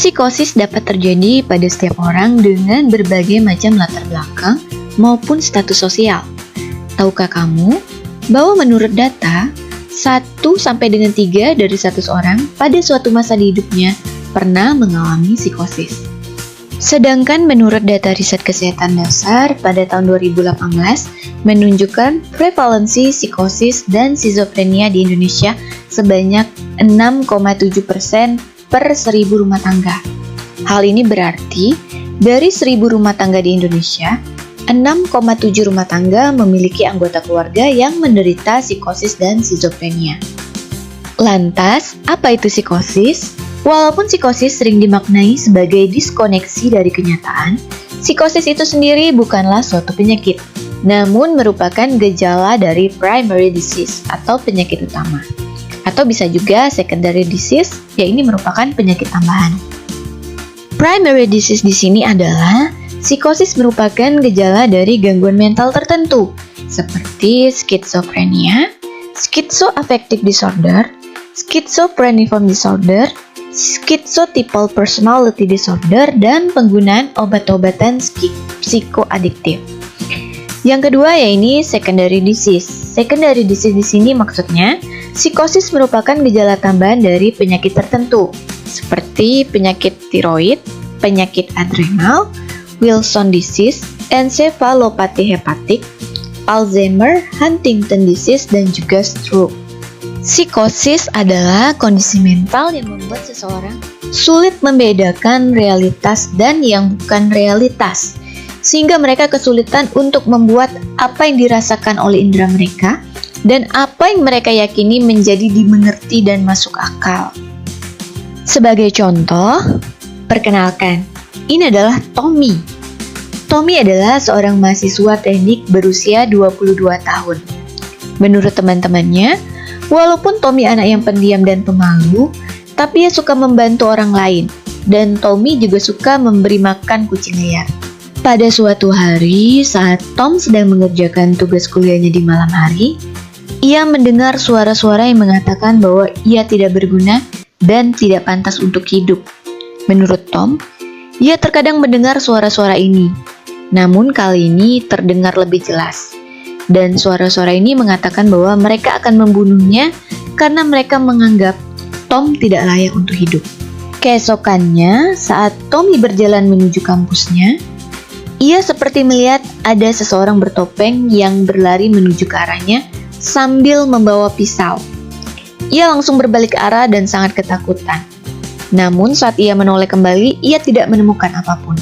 Psikosis dapat terjadi pada setiap orang dengan berbagai macam latar belakang maupun status sosial. Tahukah kamu bahwa menurut data, 1-3 dari 100 orang pada suatu masa di hidupnya pernah mengalami psikosis. Sedangkan menurut data riset kesehatan dasar pada tahun 2018 menunjukkan prevalensi psikosis dan skizofrenia di Indonesia sebanyak 6,7% per 1000 rumah tangga. Hal ini berarti dari 1000 rumah tangga di Indonesia, 6,7 rumah tangga memiliki anggota keluarga yang menderita psikosis dan skizofrenia. Lantas, apa itu psikosis? Walaupun psikosis sering dimaknai sebagai diskoneksi dari kenyataan, psikosis itu sendiri bukanlah suatu penyakit, namun merupakan gejala dari primary disease atau penyakit utama. Atau bisa juga secondary disease, yaitu merupakan penyakit tambahan. Primary disease di sini adalah psikosis merupakan gejala dari gangguan mental tertentu, seperti skizofrenia, schizoaffective disorder, schizophreniform disorder, schizotypal personality disorder, dan penggunaan obat-obatan psikoadiktif. Yang kedua yaitu secondary disease. Secondary disease di sini maksudnya psikosis merupakan gejala tambahan dari penyakit tertentu, seperti penyakit tiroid, penyakit adrenal, Wilson disease, encephalopathy hepatik, Alzheimer, Huntington disease, dan juga stroke. Psikosis adalah kondisi mental yang membuat seseorang sulit membedakan realitas dan yang bukan realitas, sehingga mereka kesulitan untuk membuat apa yang dirasakan oleh indera mereka dan apa yang mereka yakini menjadi dimengerti dan masuk akal. Sebagai contoh, perkenalkan, ini adalah Tommy. Tommy adalah seorang mahasiswa teknik berusia 22 tahun. Menurut teman-temannya, walaupun Tommy anak yang pendiam dan pemalu, tapi ia suka membantu orang lain, dan Tommy juga suka memberi makan kucing liar. Pada suatu hari, saat Tom sedang mengerjakan tugas kuliahnya di malam hari, ia mendengar suara-suara yang mengatakan bahwa ia tidak berguna dan tidak pantas untuk hidup. Menurut Tom, ia terkadang mendengar suara-suara ini, namun kali ini terdengar lebih jelas. Dan suara-suara ini mengatakan bahwa mereka akan membunuhnya karena mereka menganggap Tom tidak layak untuk hidup. Keesokannya, saat Tommy berjalan menuju kampusnya, ia seperti melihat ada seseorang bertopeng yang berlari menuju ke arahnya sambil membawa pisau. Ia langsung berbalik arah dan sangat ketakutan. Namun saat ia menoleh kembali, ia tidak menemukan apapun.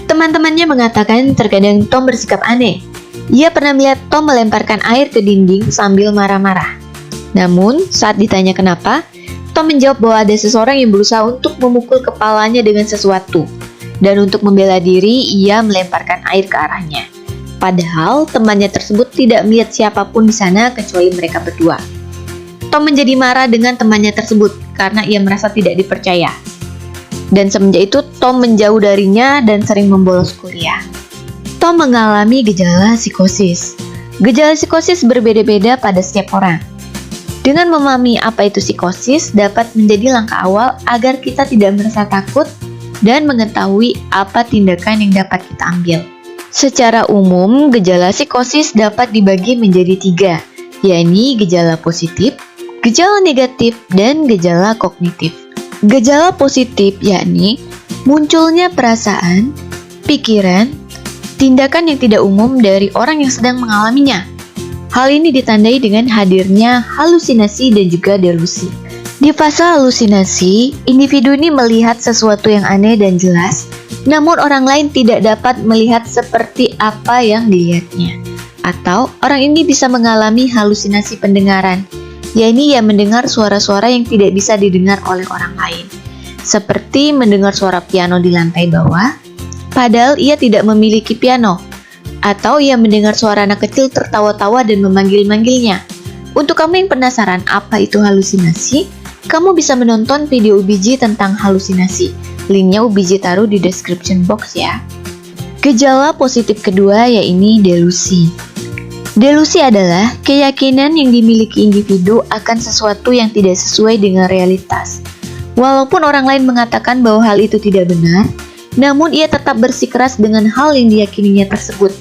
Teman-temannya mengatakan terkadang Tom bersikap aneh. Ia pernah melihat Tom melemparkan air ke dinding sambil marah-marah. Namun saat ditanya kenapa, Tom menjawab bahwa ada seseorang yang berusaha untuk memukul kepalanya dengan sesuatu. Dan untuk membela diri, ia melemparkan air ke arahnya. Padahal temannya tersebut tidak melihat siapapun di sana kecuali mereka berdua. Tom menjadi marah dengan temannya tersebut karena ia merasa tidak dipercaya. Dan semenjak itu Tom menjauh darinya dan sering membolos kuliah. Tom mengalami gejala psikosis. Gejala psikosis berbeda-beda pada setiap orang. Dengan memahami apa itu psikosis dapat menjadi langkah awal agar kita tidak merasa takut dan mengetahui apa tindakan yang dapat kita ambil. Secara umum, gejala psikosis dapat dibagi menjadi 3, yakni gejala positif, gejala negatif, dan gejala kognitif. Gejala positif yakni munculnya perasaan, pikiran, tindakan yang tidak umum dari orang yang sedang mengalaminya. Hal ini ditandai dengan hadirnya halusinasi dan juga delusi. Di fase halusinasi, individu ini melihat sesuatu yang aneh dan jelas, namun orang lain tidak dapat melihat seperti apa yang dilihatnya. Atau orang ini bisa mengalami halusinasi pendengaran, yakni ia mendengar suara-suara yang tidak bisa didengar oleh orang lain. Seperti mendengar suara piano di lantai bawah, padahal ia tidak memiliki piano. Atau ia mendengar suara anak kecil tertawa-tawa dan memanggil-manggilnya. Untuk kamu yang penasaran apa itu halusinasi, kamu bisa menonton video UBJ tentang halusinasi. Linknya UBJ taruh di description box ya. Gejala positif kedua yaitu delusi. Delusi adalah keyakinan yang dimiliki individu akan sesuatu yang tidak sesuai dengan realitas. Walaupun orang lain mengatakan bahwa hal itu tidak benar, namun ia tetap bersikeras dengan hal yang diyakininya tersebut.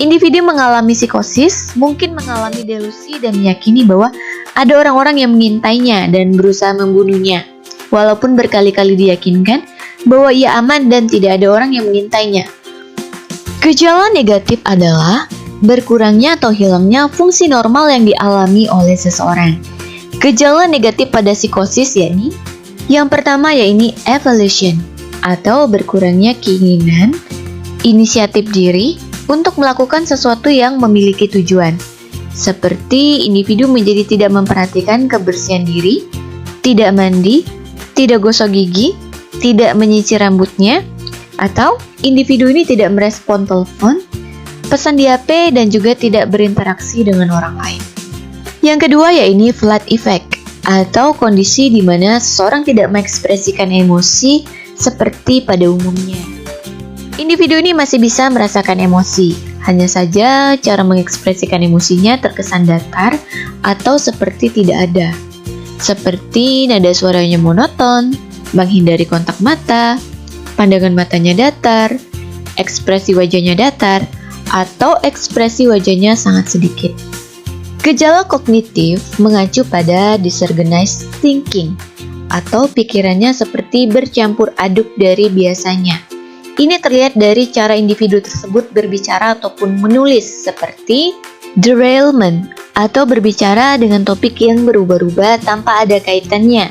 Individu mengalami psikosis, mungkin mengalami delusi dan meyakini bahwa ada orang-orang yang mengintainya dan berusaha membunuhnya. Walaupun berkali-kali diyakinkan bahwa ia aman dan tidak ada orang yang mengintainya. Gejala negatif adalah berkurangnya atau hilangnya fungsi normal yang dialami oleh seseorang. Gejala negatif pada psikosis yakni yang pertama yaitu evaluation atau berkurangnya keinginan, inisiatif diri untuk melakukan sesuatu yang memiliki tujuan. Seperti individu menjadi tidak memperhatikan kebersihan diri, tidak mandi, tidak gosok gigi, tidak menyisir rambutnya, atau individu ini tidak merespon telepon, pesan di HP, dan juga tidak berinteraksi dengan orang lain. Yang kedua yaitu flat effect atau kondisi di mana seseorang tidak mengekspresikan emosi seperti pada umumnya. Individu ini masih bisa merasakan emosi, hanya saja cara mengekspresikan emosinya terkesan datar atau seperti tidak ada. Seperti nada suaranya monoton, menghindari kontak mata, pandangan matanya datar, ekspresi wajahnya datar, atau ekspresi wajahnya sangat sedikit. Gejala kognitif mengacu pada disorganized thinking atau pikirannya seperti bercampur aduk dari biasanya. Ini terlihat dari cara individu tersebut berbicara ataupun menulis seperti derailment atau berbicara dengan topik yang berubah-ubah tanpa ada kaitannya.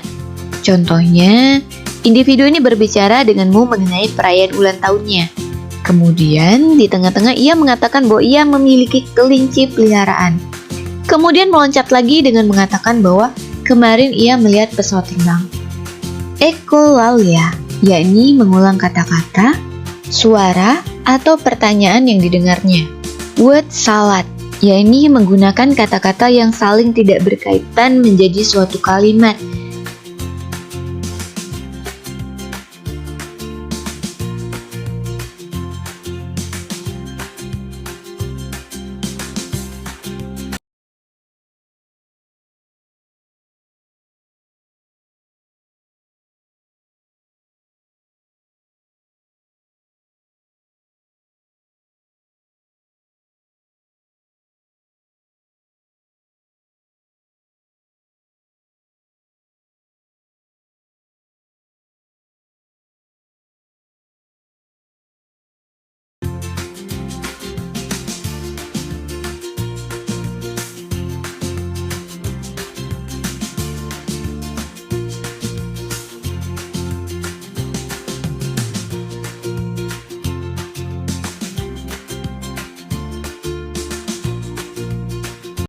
Contohnya, individu ini berbicara denganmu mengenai perayaan ulang tahunnya. Kemudian di tengah-tengah ia mengatakan bahwa ia memiliki kelinci peliharaan. Kemudian meloncat lagi dengan mengatakan bahwa kemarin ia melihat pesawat terbang. Ekolalia, yakni mengulang kata-kata, suara, atau pertanyaan yang didengarnya. Word salad, yakni menggunakan kata-kata yang saling tidak berkaitan menjadi suatu kalimat